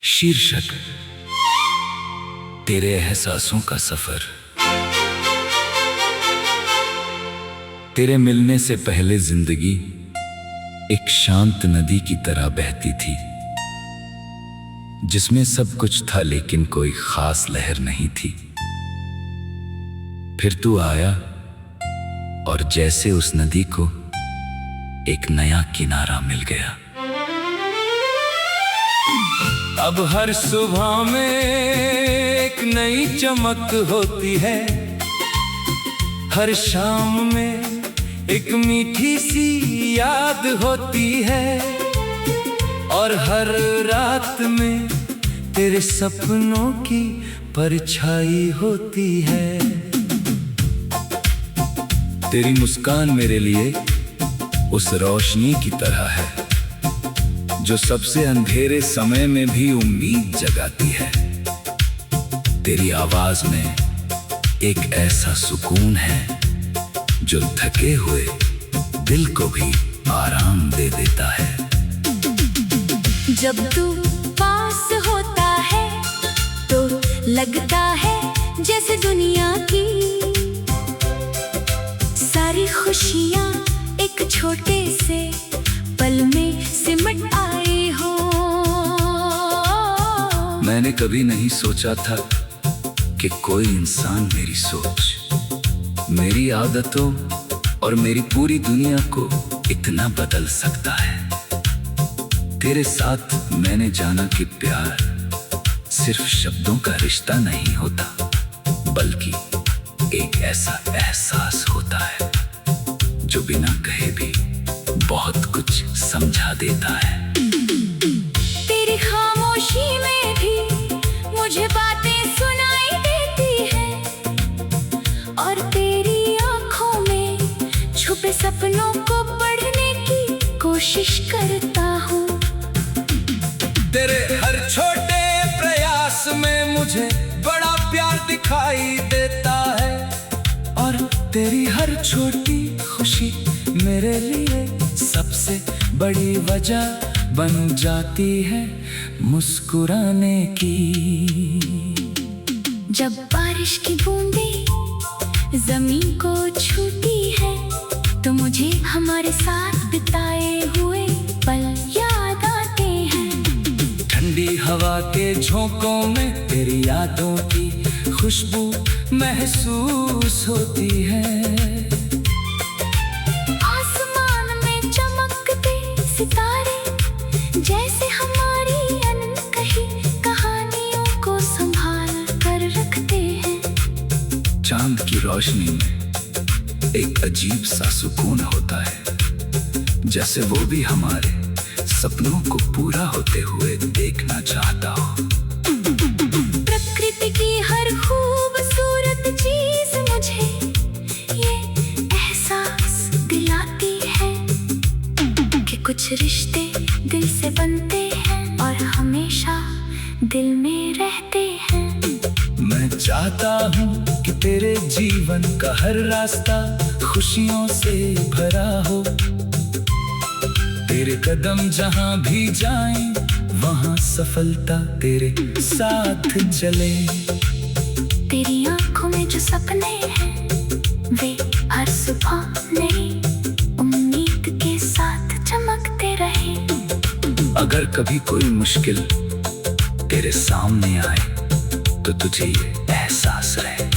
शीर्षक तेरे एहसासों का सफर। तेरे मिलने से पहले जिंदगी एक शांत नदी की तरह बहती थी, जिसमें सब कुछ था लेकिन कोई खास लहर नहीं थी। फिर तू आया और जैसे उस नदी को एक नया किनारा मिल गया। अब हर सुबह में एक नई चमक होती है, हर शाम में एक मीठी सी याद होती है, और हर रात में तेरे सपनों की परछाई होती है। तेरी मुस्कान मेरे लिए उस रोशनी की तरह है जो सबसे अंधेरे समय में भी उम्मीद जगाती है। तेरी आवाज में एक ऐसा सुकून है जो थके हुए दिल को भी आराम दे देता है। जब तू पास होता है तो लगता है जैसे दुनिया की सारी खुशियां एक छोटे से पल में सिमट आए हो। मैंने कभी नहीं सोचा था कि कोई इंसान मेरी सोच, मेरी आदतों और मेरी पूरी दुनिया को इतना बदल सकता है। तेरे साथ मैंने जाना कि प्यार सिर्फ शब्दों का रिश्ता नहीं होता, बल्कि एक ऐसा एहसास होता है जो बिना कहे भी बहुत कुछ समझा देता है। तेरी खामोशी में भी मुझे बातें सुनाई देती है, और तेरी आंखों में छुपे सपनों को पढ़ने की कोशिश करता हूँ। तेरे हर छोटे प्रयास में मुझे बड़ा प्यार दिखाई देता है, और तेरी हर छोटी खुशी मेरे लिए सबसे बड़ी वजह बन जाती है मुस्कुराने की। जब बारिश की बूंदें जमीन को छूती है तो मुझे हमारे साथ बिताए हुए पल याद आते हैं। ठंडी हवा के झोंकों में तेरी यादों की खुशबू महसूस होती है। सितारे जैसे हमारी अनकही कहानियों को संभाल कर रखते हैं। चांद की रोशनी में एक अजीब सा सुकून होता है, जैसे वो भी हमारे सपनों को पूरा होते हुए देखना चाहता हो। प्रकृति की हर खूबसूरत चीज मुझे ये एहसास दिलाती है कि कुछ रिश्ते दिल से बनते हैं और हमेशा दिल में रहते हैं। मैं चाहता हूँ कि तेरे जीवन का हर रास्ता खुशियों से भरा हो। तेरे कदम जहाँ भी जाएं वहाँ सफलता तेरे साथ चले। तेरी आंखों में जो सपने हैं वे हर सुबह नई उम्मीद के साथ चमकते रहे। अगर कभी कोई मुश्किल तेरे सामने आए तो तुझे ये एहसास रहे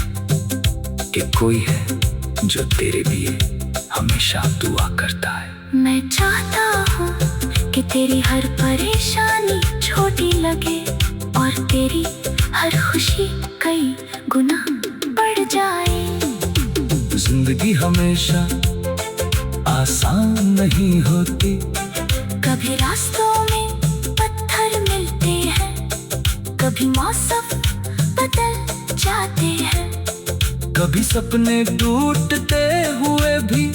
कि कोई है जो तेरे लिए हमेशा दुआ करता है। मैं चाहता हूँ कि तेरी हर परेशानी छोटी लगे और तेरी हर खुशी कई गुना बढ़ जाए। जिंदगी हमेशा आसान नहीं होती, कभी रास्तों में पत्थर मिलते हैं, कभी मौसम बदल जाते हैं, कभी सपने टूटते हुए भी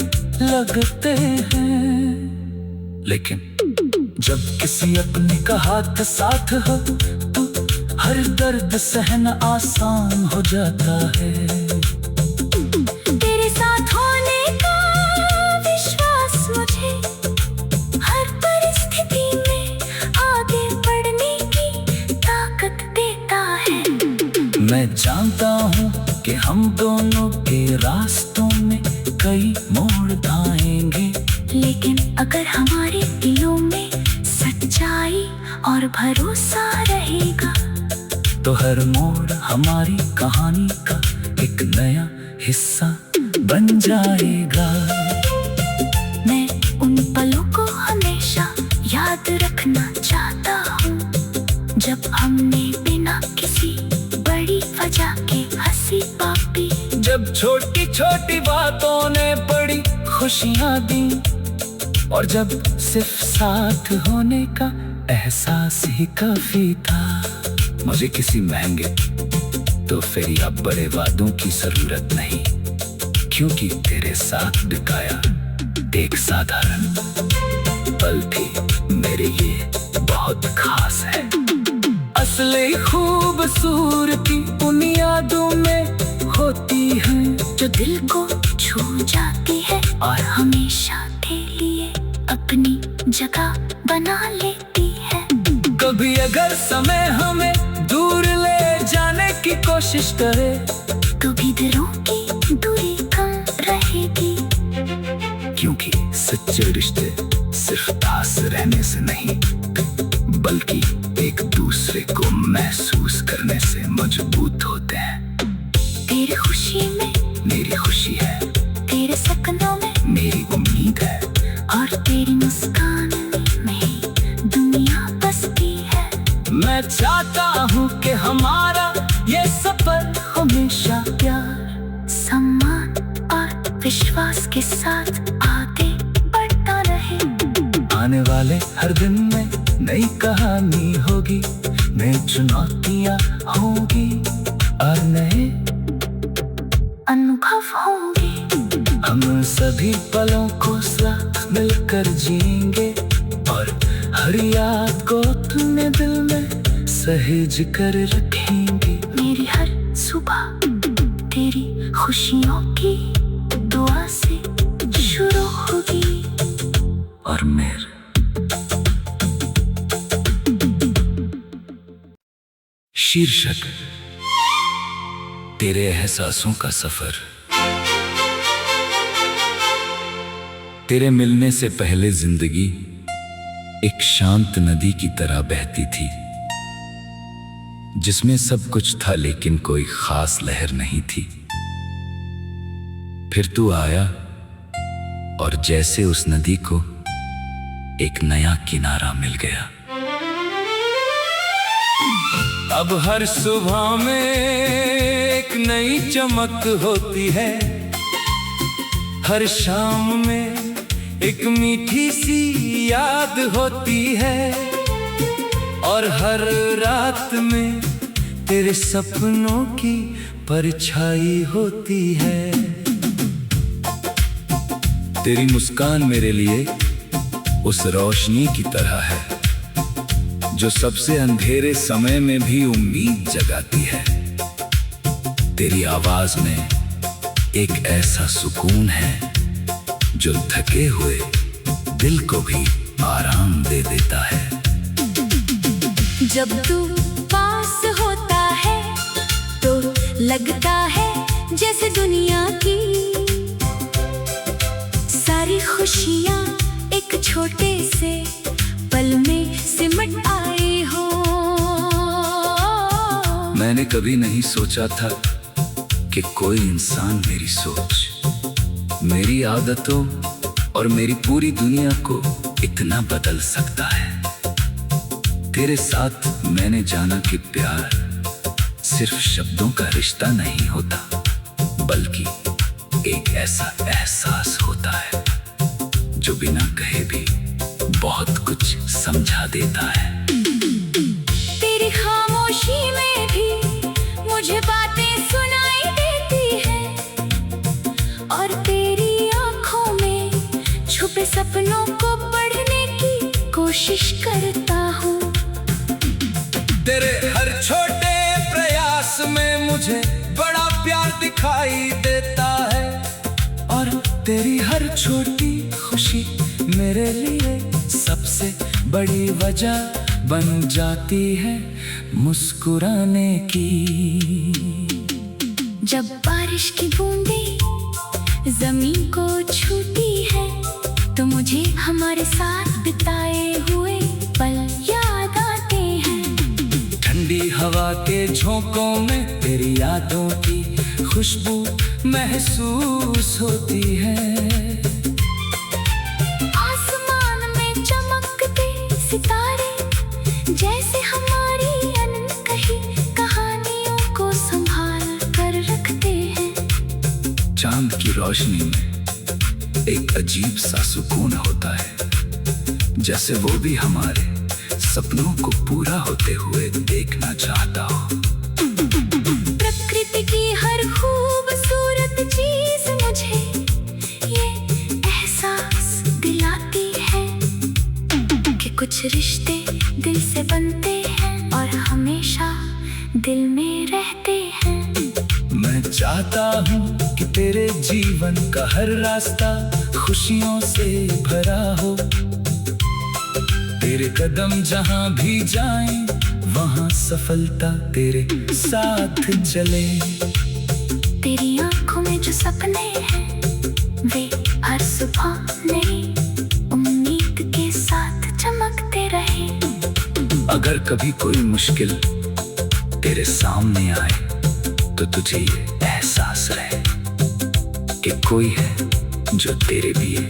लगते हैं। लेकिन जब किसी अपने का हाथ साथ हो तो हर दर्द सहना आसान हो जाता है। तेरे साथ होने का विश्वास मुझे हर परिस्थिति में आगे बढ़ने की मैं जानता हूँ कि हम दोनों के रास्तों में कई मोड़ आएंगे, लेकिन अगर हमारे दिलों में सच्चाई और भरोसा रहेगा तो हर मोड़ हमारी कहानी का एक नया हिस्सा बन जाएगा। मैं उन पलों को हमेशा याद रखना चाहता हूँ जब हमने बिना किसी बड़ी वजह के हंसी पापी, जब छोटी छोटी बातों ने बड़ी खुशियाँ दी, और जब सिर्फ साथ होने का एहसास ही काफी था। मुझे किसी महंगे तोहफे या बड़े वादों की जरूरत नहीं, क्योंकि तेरे साथ बिताया एक साधारण पल भी मेरे लिए बहुत खास है। असली खूबसूरती उन यादों में होती है जो दिल को छू जाती है और हमेशा के लिए अपनी जगह बना लेती है। कभी अगर समय हमें दूर ले जाने की कोशिश करे तो भी दिलों की दूरी कम रहेगी, क्योंकि सच्चे रिश्ते सिर्फ पास रहने से नहीं, बल्कि एक दूसरे को महसूस करने से मजबूत होते हैं। तेरी खुशी में मेरी खुशी है, तेरे सपनों में मेरी उम्मीद है, और तेरी मुस्कान में दुनिया बसती है। मैं चाहता हूँ कि हमारा ये सफर हमेशा प्यार, सम्मान और विश्वास के साथ आगे बढ़ता रहे। आने वाले हर दिन में नई कहानी होगी, नई चुनौतियाँ होंगी और नए अनुभव होंगे। हम सभी पलों को साथ मिलकर जिएंगे, और हर याद को अपने दिल में सहेज कर रखेंगे। मेरी हर सुबह तेरी खुशियों की दुआ से शुरू होगी, और मेरे शीर्षक तेरे एहसासों का सफर। तेरे मिलने से पहले जिंदगी एक शांत नदी की तरह बहती थी, जिसमें सब कुछ था लेकिन कोई खास लहर नहीं थी। फिर तू आया और जैसे उस नदी को एक नया किनारा मिल गया। अब हर सुबह में एक नई चमक होती है, हर शाम में एक मीठी सी याद होती है, और हर रात में तेरे सपनों की परछाई होती है। तेरी मुस्कान मेरे लिए उस रोशनी की तरह है जो सबसे अंधेरे समय में भी उम्मीद जगाती है। तेरी आवाज में एक ऐसा सुकून है जो थके हुए दिल को भी आराम दे देता है। जब तू पास होता है तो लगता है जैसे दुनिया की सारी खुशियाँ एक छोटे से पल में सिमट आई हो। मैंने कभी नहीं सोचा था कि कोई इंसान मेरी सोच, मेरी आदतों और मेरी पूरी दुनिया को इतना बदल सकता है। तेरे साथ मैंने जाना कि प्यार सिर्फ शब्दों का रिश्ता नहीं होता, बल्कि एक ऐसा एहसास होता है जो बिना कहे भी बहुत कुछ समझा देता है। तेरी खामोशी में भी मुझे बातें सुनाई देती हैं, और तेरी आंखों में छुपे सपनों को पढ़ने की कोशिश करता हूँ। तेरे हर छोटे प्रयास में मुझे बड़ा प्यार दिखाई देता है, और तेरी हर छोटी खुशी मेरे लिए सबसे बड़ी वजह बन जाती है मुस्कुराने की। जब बारिश की बूंदें जमीन को छूती है तो मुझे हमारे साथ बिताए हुए पल याद आते हैं। ठंडी हवा के झोंकों में तेरी यादों की खुशबू महसूस होती है। आसमान में चमकते सितारे जैसे हमारी अनकही कहानियों को संभाल कर रखते हैं। चांद की रोशनी में एक अजीब सा सुकून होता है, जैसे वो भी हमारे सपनों को पूरा होते हुए देखना चाहता हो। प्रकृति की हर खूबसूरत चीज मुझे ये एहसास दिलाती है कि कुछ रिश्ते दिल से बनते हैं और हमेशा दिल में रहते हैं। मैं चाहता हूँ कि तेरे जीवन का हर रास्ता खुशियों से भरा हो। तेरे कदम जहाँ भी जाएं, वहाँ सफलता तेरे साथ चले। तेरी आंखों में जो सपने हैं वे हर सुबह नई उम्मीद के साथ चमकते रहे। अगर कभी कोई मुश्किल तेरे सामने आए तो तुझे ये एहसास रहे कि कोई है जो तेरे लिए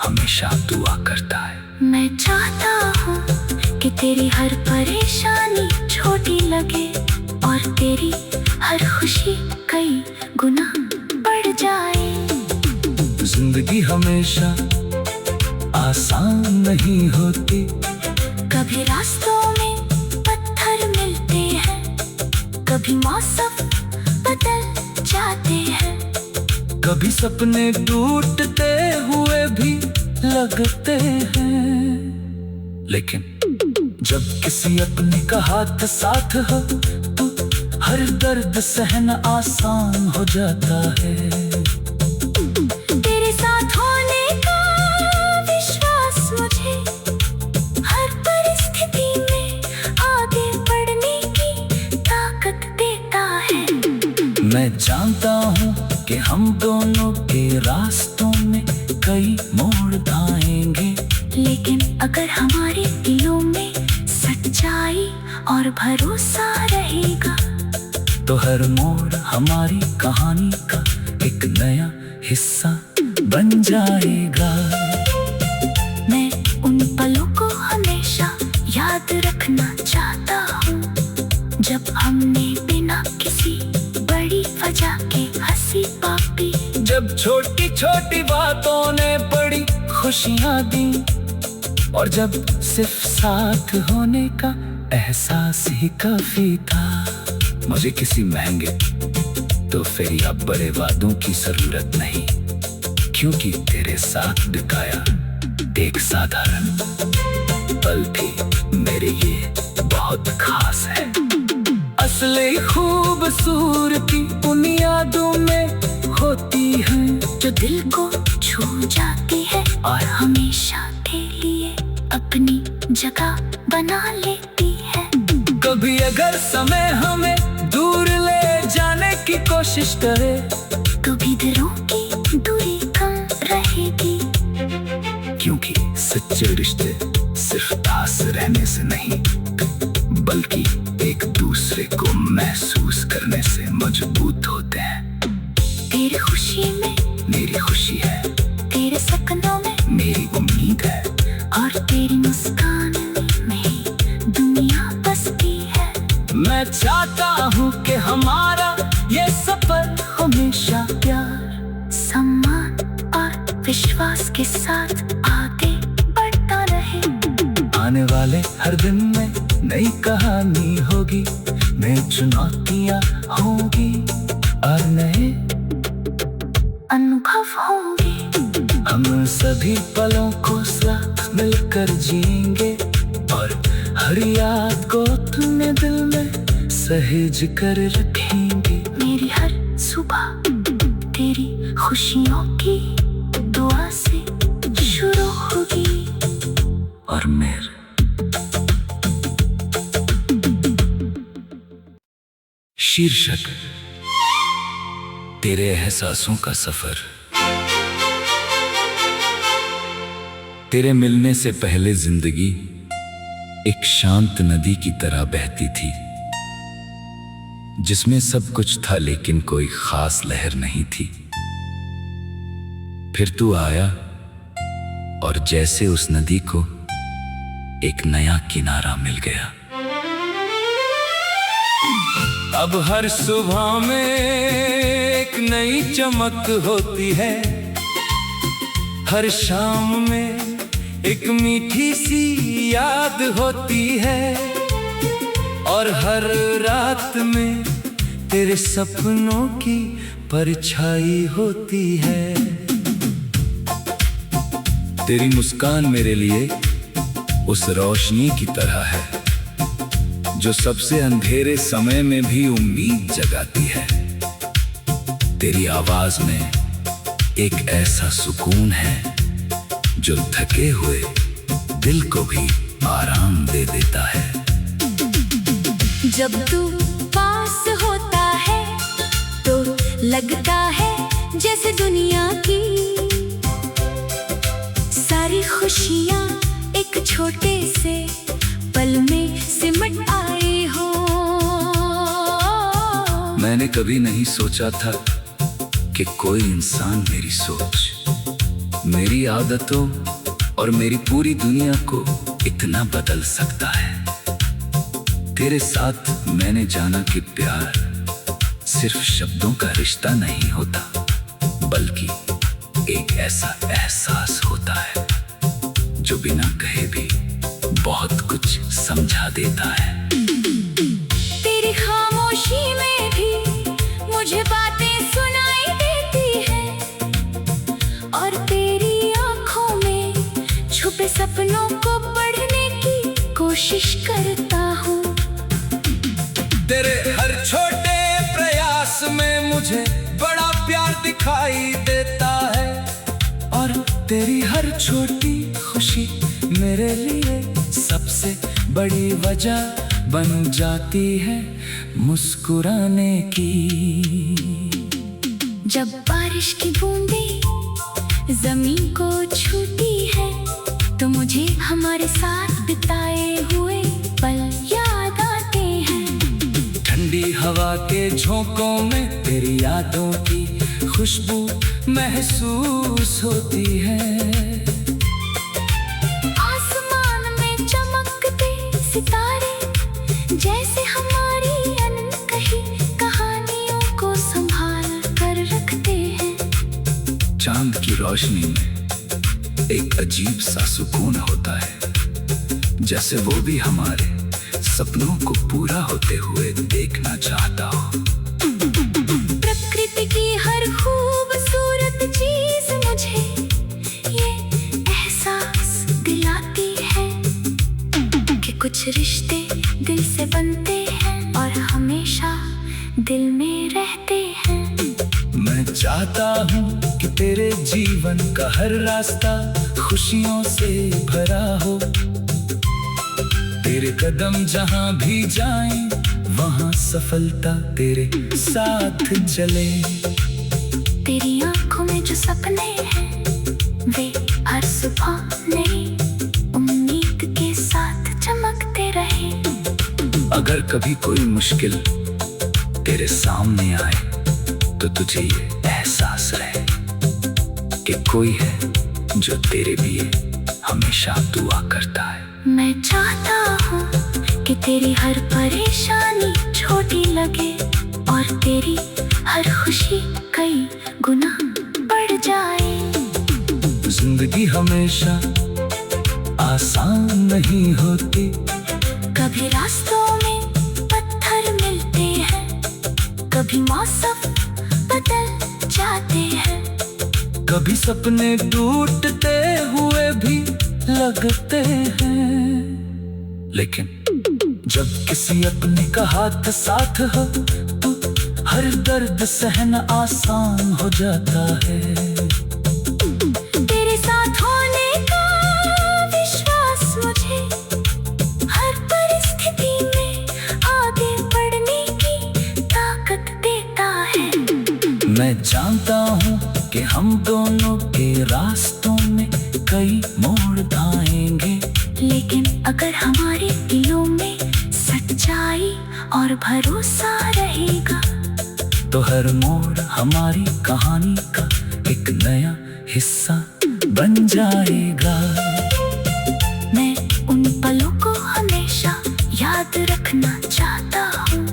हमेशा दुआ करता है। मैं चाहता हूँ कि तेरी हर परेशानी छोटी लगे और तेरी हर खुशी कई गुना बढ़ जाए। जिंदगी हमेशा आसान नहीं होती। कभी रास्तों में पत्थर मिलते हैं, कभी मौसम बदल जाते हैं, कभी सपने टूटते हुए भी लगते हैं। लेकिन जब किसी अपने का हाथ साथ हो तो हर दर्द सहना आसान हो जाता है। तेरे साथ होने का विश्वास मुझे हर परिस्थिति में आगे बढ़ने की ताकत देता है। मैं जानता हूँ कि हम दोनों के रास्तों में कई मोड़ आएंगे, लेकिन अगर हमारे दिलों में सच्चाई और भरोसा रहेगा तो हर मोड़ हमारी कहानी का एक नया हिस्सा बन जाएगा। मैं उन पलों को हमेशा याद रखना चाहता हूँ जब हमने बिना किसी बड़ी वजह के हंसी पापी। जब छोटी छोटी बातों ने बड़ी खुशियाँ दी और जब सिर्फ साथ होने का एहसास ही काफी था। मुझे किसी महंगे तो फिर या बड़े वादों की जरूरत नहीं, क्योंकि तेरे साथ बिताया एक साधारण पल भी मेरे लिए बहुत खास है। असली खूबसूरती उन यादों में होती है जो दिल को छू जाती है और हमेशा के लिए अपनी जगह बना लेती है। कभी अगर समय हमें दूर ले जाने की कोशिश करे, कभी दिलों की दूरी कम रहेगी, क्योंकि सच्चे रिश्ते सिर्फ पास रहने से नहीं बल्कि एक दूसरे को महसूस करने से मजबूत होते हैं। तेरी खुशी में मेरी खुशी है, तेरे सपनों में मेरी उम्मीद है, और तेरी मुस्कान में दुनिया बसती है। मैं चाहता हूँ कि हमारा ये सफर हमेशा प्यार, सम्मान और विश्वास के साथ आगे बढ़ता रहे। आने वाले हर दिन में नई कहानी होगी, नई चुनौतियाँ होंगी और नए अनुभव होंगे। हम सभी पलों को साथ मिलकर जिएंगे और हर याद को अपने दिल में सहेज कर रखेंगे। मेरी हर सुबह तेरी खुशियों की दुआ से शुरू होगी और मेरे शीर्षक तेरे एहसासों का सफर। तेरे मिलने से पहले जिंदगी एक शांत नदी की तरह बहती थी, जिसमें सब कुछ था लेकिन कोई खास लहर नहीं थी। फिर तू आया और जैसे उस नदी को एक नया किनारा मिल गया। अब हर सुबह में एक नई चमक होती है, हर शाम में एक मीठी सी याद होती है, और हर रात में तेरे सपनों की परछाई होती है। तेरी मुस्कान मेरे लिए उस रोशनी की तरह है जो सबसे अंधेरे समय में भी उम्मीद जगाती है। तेरी आवाज में एक ऐसा सुकून है जो थके हुए दिल को भी आराम दे देता है। जब तू पास होता है तो लगता है जैसे दुनिया की सारी खुशियां एक छोटे से पल में सिमट आई हो। मैंने कभी नहीं सोचा था कि कोई इंसान मेरी सोच, मेरी आदतों और मेरी पूरी दुनिया को इतना बदल सकता है। तेरे साथ मैंने जाना कि प्यार सिर्फ शब्दों का रिश्ता नहीं होता, बल्कि एक ऐसा एहसास होता है जो बिना कहे भी बहुत कुछ समझा देता है। तेरी खामोशी में भी मुझे बातें सुनाई देती है, और तेरी आंखों में छुपे सपनों को पढ़ने की कोशिश करता हूँ। तेरे हर छोटे प्रयास में मुझे बड़ा प्यार दिखाई देता है, और तेरी हर छोटी खुशी मेरे लिए सबसे बड़ी वजह बन जाती है मुस्कुराने की। जब बारिश की बूंदें जमीन को छूती है तो मुझे हमारे साथ बिताए हुए पल याद आते हैं। ठंडी हवा के झोंकों में तेरी यादों की खुशबू महसूस होती है। आसमान में चमकते सितारे जैसे हमारी अनकही कहानियों को संभाल कर रखते हैं। चांद की रोशनी में एक अजीब सा सुकून होता है, जैसे वो भी हमारे सपनों को पूरा होते हुए देखना चाहता हो। प्रकृति की हर खूबसूरत चीज मुझे ये एहसास दिलाती है कि कुछ रिश्ते दिल से बनते हैं और हमेशा दिल में रहते हैं। मैं चाहता हूँ कि तेरे जीवन का हर रास्ता खुशियों से भरा हो। तेरे कदम जहाँ भी जाएं वहाँ सफलता तेरे साथ चले। तेरी आंखों में जो सपने हैं वे हर सुबह नई उम्मीद के साथ चमकते रहे। अगर कभी कोई मुश्किल तेरे सामने आए तो तुझे ये एहसास रहे कि कोई है जो तेरे लिए हमेशा दुआ करता है। मैं चाहता हूँ कि तेरी हर परेशानी छोटी लगे और तेरी हर खुशी कई गुना बढ़ जाए। जिंदगी हमेशा आसान नहीं होती, कभी रास्तों में पत्थर मिलते हैं, कभी मौसम बदल जाते हैं, कभी सपने टूटते हुए भी लगते हैं। लेकिन जब किसी अपने का हाथ साथ हो तो हर दर्द सहना आसान हो जाता है। तेरे साथ होने का विश्वास मुझे हर परिस्थिति में आगे बढ़ने की मैं जानता हूँ कि हम दोनों के रास्तों में कई मोड़ आएंगे, लेकिन अगर हमारे दिलों में सच्चाई और भरोसा रहेगा तो हर मोड़ हमारी कहानी का एक नया हिस्सा बन जाएगा। मैं उन पलों को हमेशा याद रखना चाहता हूँ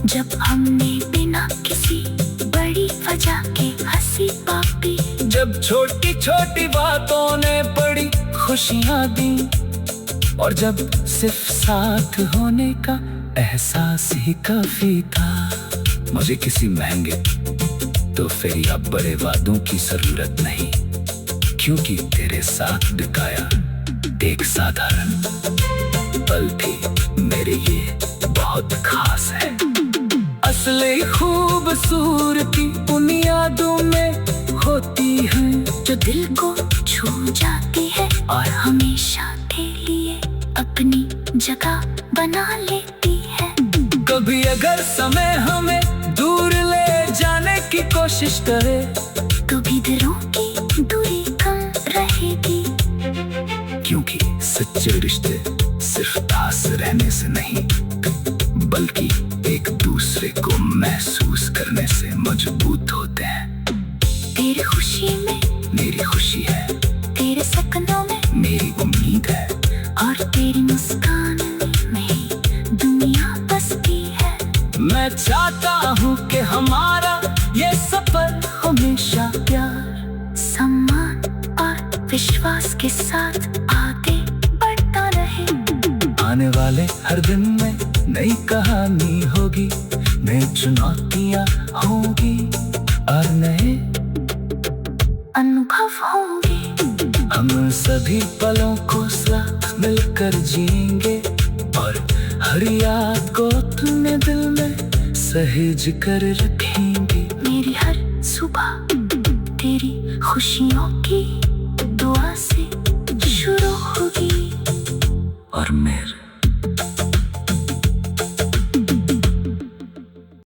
जब हमने बिना किसी बड़ी वजह के हंसी पापी, जब छोटी छोटी बातों ने बड़ी खुशियाँ दी, और जब सिर्फ साथ होने का एहसास ही काफी था। मुझे किसी महंगे तोहफे या बड़े वादों की जरूरत नहीं, क्योंकि तेरे साथ बिताया एक साधारण पल भी मेरे लिए बहुत खास है। असली खूबसूरती उन यादों में होती है जो दिल को छू जाती है और हमेशा के लिए अपनी जगह बना लेती है। कभी अगर समय हमें दूर ले जाने की कोशिश करे तो भी दिलों की दूरी कम रहेगी, क्योंकि सच्चे रिश्ते सिर्फ पास रहने से नहीं, बल्कि एक दूसरे को महसूस करने से मजबूत होते हैं। तेरी खुशी में मेरी खुशी है, तेरे सपनों में मेरी उम्मीद है, और तेरी मुस्कान में दुनिया बसती है। मैं चाहता हूँ कि हमारा ये सफर हमेशा प्यार, सम्मान और विश्वास के साथ आगे बढ़ता रहे। आने वाले हर दिन में नई कहानी होगी, नई चुनौतियाँ होंगी और नए अनुभव होंगे। हम सभी पलों को साथ मिलकर जिएंगे, और हर याद को अपने दिल में सहेज कर रखेंगे। मेरी हर सुबह तेरी खुशियों की दुआ से